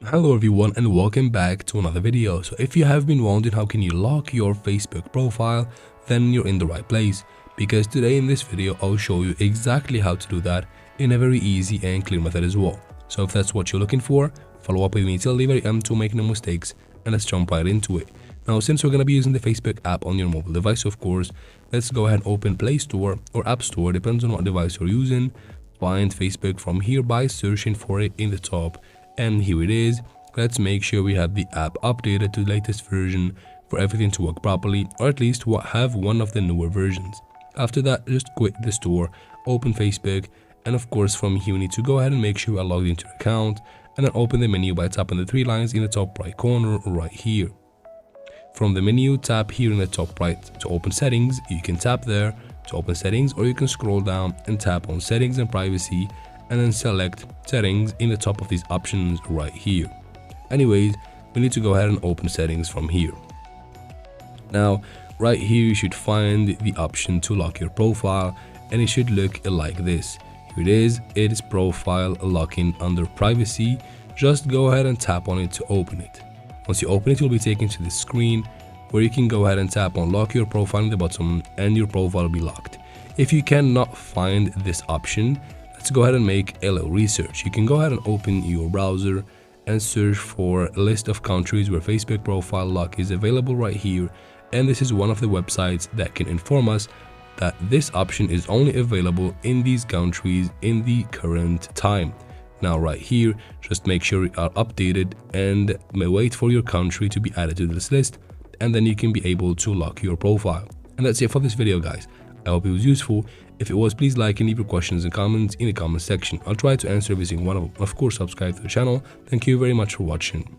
Hello everyone and welcome back to another video. So if you have been wondering how can you lock your Facebook profile, then you're in the right place, because today in this video I'll show you exactly how to do that in a very easy and clear method as well. So if that's what you're looking for, follow up with me till the very end to make no mistakes, and let's jump right into it. Now, since we're going to be using the Facebook app on your mobile device, of course, let's go ahead and open Play Store or App Store, depends on what device you're using. Find Facebook from here by searching for it in the top, and here it is. Let's make sure we have the app updated to the latest version for everything to work properly, or at least have one of the newer versions. After that, just quit the store, open Facebook, and of course from here you need to go ahead and make sure you are logged into your account, and then open the menu by tapping the three lines in the top right corner right here. From the menu, tap here in the top right to open settings. You can tap there to open settings, or you can scroll down and tap on settings and privacy, and then select settings in the top of these options right here. Anyways, we need to go ahead and open settings from here. Now, right here you should find the option to lock your profile, and it should look like this. Here it is profile locking under privacy. Just go ahead and tap on it to open it. Once you open it, you'll be taken to the screen where you can go ahead and tap on lock your profile in the bottom, and your profile will be locked. If you cannot find this option, let's go ahead and make a little research. You can go ahead and open your browser and search for a list of countries where Facebook profile lock is available right here, and this is one of the websites that can inform us that this option is only available in these countries in the current time. Now right here, just make sure you are updated and wait for your country to be added to this list, and then you can be able to lock your profile. And that's it for this video, guys. I hope it was useful. If it was, please like and leave your questions and comments in the comment section. I'll try to answer every single one of them. Of course, subscribe to the channel. Thank you very much for watching.